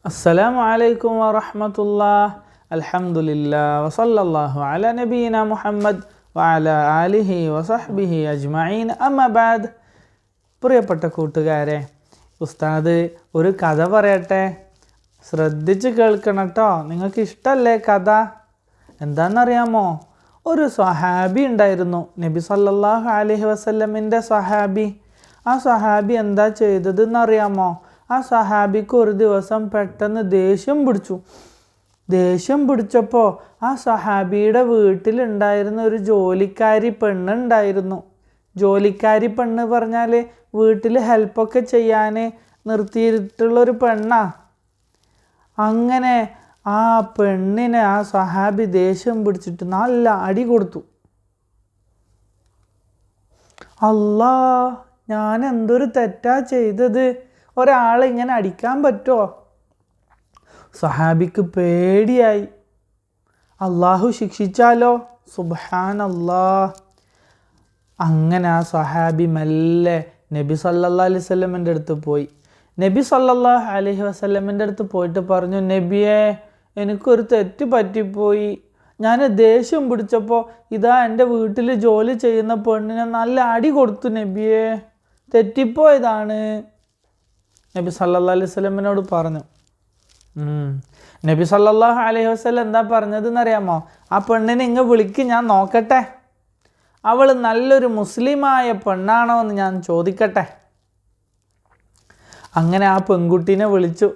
അസ്സലാമു അലൈക്കും വറഹ്മത്തുള്ളാഹി അൽഹംദുലില്ലാഹ് വസല്ലല്ലാഹു അലാ നബീന മുഹമ്മദ് വഅലാ ആലിഹി വസഹ്ബിഹി അജ്മഈൻ അമ്മാ ബഅദ്. പ്രിയപ്പെട്ട കൂട്ടുകാരെ, ഉസ്താദ് ഒരു കഥ പറയട്ടെ, ശ്രദ്ധിച്ച് കേൾക്കണം കേട്ടോ. നിങ്ങൾക്ക് ഇഷ്ടമല്ലേ കഥ? എന്താണെന്നറിയാമോ? ഒരു സ്വഹാബി ഉണ്ടായിരുന്നു, നബി സല്ലല്ലാഹു അലൈഹി വസല്ലമിൻ്റെ സ്വഹാബി. ആ സ്വഹാബി എന്താ ചെയ്തതെന്നറിയാമോ? ആ സഹാബിക്ക് ഒരു ദിവസം പെട്ടെന്ന് ദേഷ്യം പിടിച്ചപ്പോൾ ആ സഹാബിയുടെ വീട്ടിലുണ്ടായിരുന്ന ഒരു ജോലിക്കാരി പെണ്ണുണ്ടായിരുന്നു. ജോലിക്കാരി പെണ്ണ് പറഞ്ഞാൽ വീട്ടിൽ ഹെൽപ്പൊക്കെ ചെയ്യാൻ നിർത്തിയിട്ടുള്ളൊരു പെണ്ണാ. അങ്ങനെ ആ പെണ്ണിനെ ആ സഹാബി ദേഷ്യം പിടിച്ചിട്ട് നല്ല അടി കൊടുത്തു. അല്ലാ, ഞാൻ എന്തൊരു തെറ്റാ ചെയ്തത്, ഒരാളെ ഇങ്ങനെ അടിക്കാൻ പറ്റുമോ? സഹാബിക്ക് പേടിയായി, അള്ളാഹു ശിക്ഷിച്ചാലോ, സുബ്ഹാനല്ലാഹ്. അങ്ങനെ ആ സഹാബി മെല്ലെ നബി സല്ലല്ലാഹു അലൈഹി വസല്ലമിൻ്റെ അടുത്ത് പോയി. നബി സല്ലല്ലാഹു അലൈഹി വസല്ലമിൻ്റെ അടുത്ത് പോയിട്ട് പറഞ്ഞു, നബിയെ, എനിക്കൊരു തെറ്റ് പറ്റിപ്പോയി. ഞാൻ ദേഷ്യം പിടിച്ചപ്പോൾ ഇതാ എൻ്റെ വീട്ടിൽ ജോലി ചെയ്യുന്ന പെണ്ണിനെ നല്ല അടി കൊടുത്തു നബിയെ, തെറ്റിപ്പോയതാണ് നബി സല്ലല്ലാഹു അലൈഹി വസല്ലമിനോട് പറഞ്ഞു. നബി സല്ലല്ലാഹു അലൈഹി വസല്ലം എന്താ പറഞ്ഞതെന്നറിയാമോ? ആ പെണ്ണിനെ ഇങ്ങ് വിളിക്ക്, ഞാൻ നോക്കട്ടെ, അവൾ നല്ലൊരു മുസ്ലിമായ പെണ്ണാണോ എന്ന് ഞാൻ ചോദിക്കട്ടെ. അങ്ങനെ ആ പെൺകുട്ടീനെ വിളിച്ചു.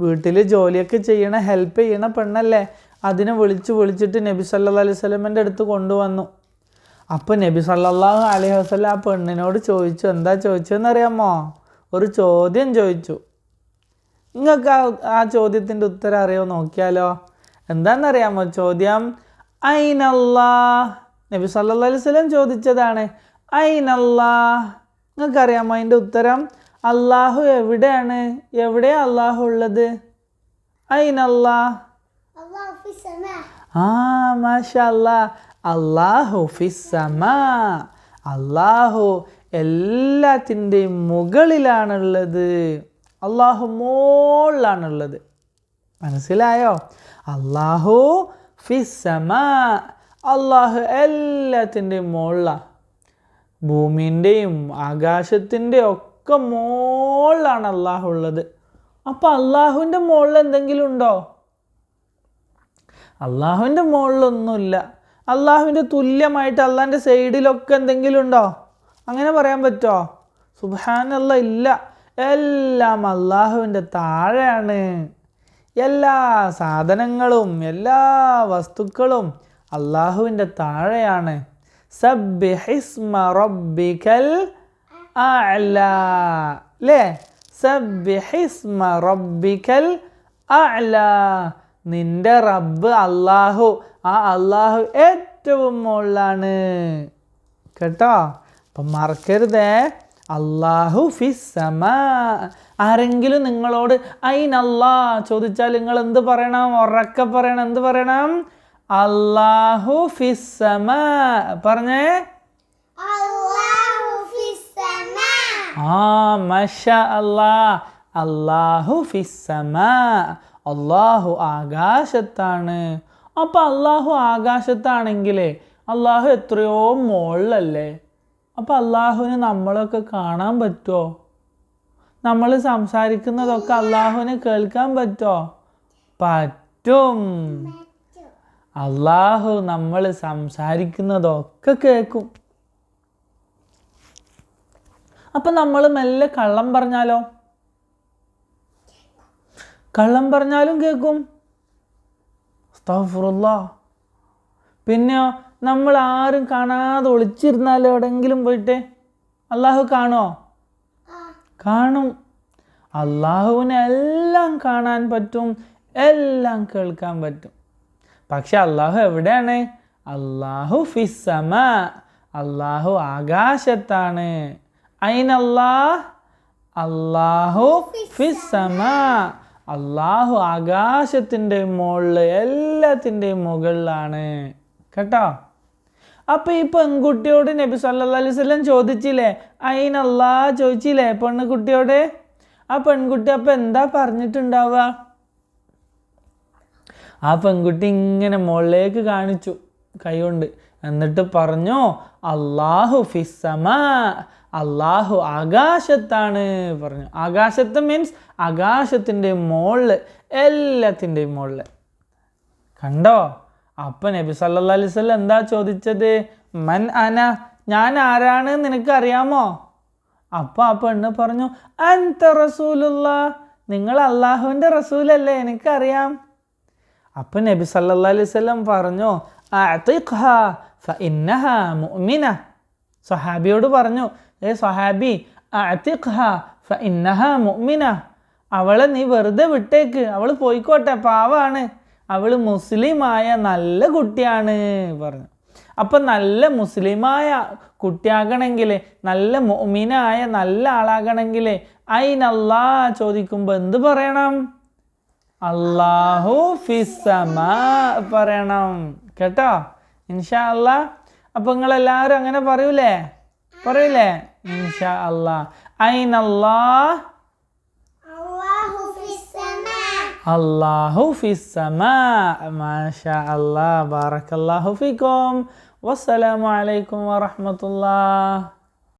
വീട്ടിൽ ജോലിയൊക്കെ ചെയ്യണ ഹെൽപ്പ് ചെയ്യണ പെണ്ണല്ലേ, അതിനെ വിളിച്ചിട്ട് നബി സല്ലല്ലാഹു അലൈഹി വസല്ലമിൻ്റെ അടുത്ത് കൊണ്ടുവന്നു. അപ്പോൾ നബി സല്ലല്ലാഹു അലൈഹി വസല്ലം ആ പെണ്ണിനോട് ചോദിച്ചു. എന്താ ചോദിച്ചതെന്നറിയാമോ? ഒരു ചോദ്യം ചോദിച്ചു. നിങ്ങൾക്ക് ആ ചോദ്യത്തിൻ്റെ ഉത്തരം അറിയോ? നോക്കിയാലോ. എന്താണെന്നറിയാമോ ചോദ്യം? ഐനല്ലാഹ്. നബി സല്ലല്ലാഹു അലൈഹി വസല്ലം ചോദിച്ചതാണ്, ഐനല്ലാഹ്. നിങ്ങൾക്കറിയാമോ അതിൻ്റെ ഉത്തരം? അള്ളാഹു എവിടെയാണ്? എവിടെയാ അള്ളാഹു ഉള്ളത്? ഐനല്ലാഹ്. മാഷാ അല്ലാഹ്, അള്ളാഹു ഫിസ്സമാ. അള്ളാഹു എല്ലാത്തിൻ്റെയും മുകളിലാണുള്ളത്, അള്ളാഹു മുകളിലാണുള്ളത്. മനസ്സിലായോ? അള്ളാഹു ഫിസ്സമാ, അള്ളാഹു എല്ലാത്തിൻ്റെയും മുകളിലാണ്. ഭൂമിൻ്റെയും ആകാശത്തിൻ്റെയും ഒക്കെ മുകളിലാണ് അള്ളാഹു ഉള്ളത്. അപ്പം അള്ളാഹുവിൻ്റെ മുകളിൽ എന്തെങ്കിലും ഉണ്ടോ? അള്ളാഹുവിൻ്റെ മുകളിലൊന്നുമില്ല. അള്ളാഹുവിൻ്റെ തുല്യമായിട്ട് അള്ളാഹിൻ്റെ സൈഡിലൊക്കെ എന്തെങ്കിലും ഉണ്ടോ? അങ്ങനെ പറയാൻ പറ്റുമോ? സുബ്ഹാനല്ലാഹ്, ഇല്ല. എല്ലാം അള്ളാഹുവിൻ്റെ താഴെയാണ്. എല്ലാ സാധനങ്ങളും എല്ലാ വസ്തുക്കളും അള്ളാഹുവിൻ്റെ താഴെയാണ്. സബ്ബിഹിസ്മ റബ്ബിക്കൽ അഅ്ലാ, അല്ലേ? സബ്ബിഹിസ്മ റബ്ബിക്കൽ അഅ്ലാ. നിന്റെ റബ്ബ് അള്ളാഹു, ആ അള്ളാഹു ഏറ്റവും മുകളിലാണ് കേട്ടോ. അപ്പം മറക്കരുതേ, അള്ളാഹു ഫിസ്സമാ. ആരെങ്കിലും നിങ്ങളോട് ഐനല്ലാ ചോദിച്ചാൽ നിങ്ങൾ എന്ത് പറയണം? ഉറക്കെ പറയണം. എന്ത് പറയണം? അള്ളാഹു ഫിസ്സമാ. പറഞ്ഞേ. മാഷാ അല്ലാഹ്, അള്ളാഹു ഫിസ്സമാ. അള്ളാഹു ആകാശത്താണ്. അപ്പം അള്ളാഹു ആകാശത്താണെങ്കിലേ അള്ളാഹു എത്രയോ മുകളിലല്ലേ. അപ്പം അള്ളാഹുവിന് നമ്മളൊക്കെ കാണാൻ പറ്റുമോ? നമ്മൾ സംസാരിക്കുന്നതൊക്കെ അള്ളാഹുവിന് കേൾക്കാൻ പറ്റുമോ? പറ്റും. അള്ളാഹു നമ്മൾ സംസാരിക്കുന്നതൊക്കെ കേൾക്കും. അപ്പം നമ്മൾ മെല്ലെ കള്ളം പറഞ്ഞാലോ? കള്ളം പറഞ്ഞാലും കേൾക്കും. അസ്തഗ്ഫിറുല്ലാഹ്. പിന്നെയോ, നമ്മൾ ആരും കാണാതെ ഒളിച്ചിരുന്നാലോ എവിടെയെങ്കിലും പോയിട്ട് അള്ളാഹു കാണുമോ? കാണും. അള്ളാഹുവിന് എല്ലാം കാണാൻ പറ്റും, എല്ലാം കേൾക്കാൻ പറ്റും. പക്ഷെ അള്ളാഹു എവിടെയാണ്? അള്ളാഹു ഫിസ്സമാ, അള്ളാഹു ആകാശത്താണ്. ഐനല്ലാഹ്, അള്ളാഹു ഫിസ്സമാ. അള്ളാഹു ആകാശത്തിൻ്റെ മുകളിൽ, എല്ലാത്തിൻ്റെയും മുകളിലാണ് കേട്ടോ. അപ്പം ഈ പെൺകുട്ടിയോട് നബി സല്ലല്ലാഹു അലൈഹി വസല്ലം ചോദിച്ചില്ലേ, ഐനല്ലാഹ് ചോദിച്ചില്ലേ പെൺകുട്ടിയോട്? ആ പെൺകുട്ടി അപ്പം എന്താ പറഞ്ഞിട്ടുണ്ടാവുക? ആ പെൺകുട്ടി ഇങ്ങനെ മുകളിലേക്ക് കാണിച്ചു കൈകൊണ്ട്, എന്നിട്ട് പറഞ്ഞു അല്ലാഹു ഫിസ്സമാ, അല്ലാഹു ആകാശത്താണ് പറഞ്ഞു. ആകാശത്ത് മീൻസ് ആകാശത്തിൻ്റെ മുകളിൽ, എല്ലാത്തിൻ്റെയും മുകളിൽ. കണ്ടോ? അപ്പം നബി സല്ലല്ലാഹു അലൈഹി വസല്ലം എന്താ ചോദിച്ചത്? മൻ അന, ഞാൻ ആരാണ് നിനക്കറിയാമോ? അപ്പം ആ പെണ്ണ് പറഞ്ഞു അൻത റസൂലുള്ളാഹ്, നിങ്ങൾ അള്ളാഹുവിൻ്റെ റസൂലല്ലേ, എനിക്കറിയാം. അപ്പം നബി സല്ലല്ലാഹു അലൈഹി വസല്ലം പറഞ്ഞു അഅ്തിഖ്ഹാ ഫഇന്നഹാ മുഅ്മിന. സ്വഹാബിയോട് പറഞ്ഞു, സ്വഹാബി അഅ്തിഖ്ഹാ ഫഇന്നഹാ മുഅ്മിന, അവളെ നീ വെറുതെ വിട്ടേക്ക്, അവൾ പോയിക്കോട്ടെ, പാവാണ്, അവൾ മുസ്ലിമായ നല്ല കുട്ടിയാണ് പറഞ്ഞു. അപ്പം നല്ല മുസ്ലിമായ കുട്ടിയാകണമെങ്കിൽ, നല്ല മുഅ്മിനായ നല്ല ആളാകണമെങ്കിൽ അയിനല്ലാ ചോദിക്കുമ്പോൾ എന്ത് പറയണം? അല്ലാഹു ഫിസ്സമാ പറയണം. കേട്ടോ? ഇൻഷാ അല്ലാ. അപ്പം നിങ്ങളെല്ലാവരും അങ്ങനെ പറയൂലേ? ഇൻഷാ അല്ലാ. അയിനല്ലാ, അല്ലാഹു ഫിസ്സമാ. മാഷാ അല്ലാ, ബാറക്കല്ലാഹു ഫീക്കും. വസ്സലാമു അലൈക്കും വറഹ്മത്തുള്ളാഹ്.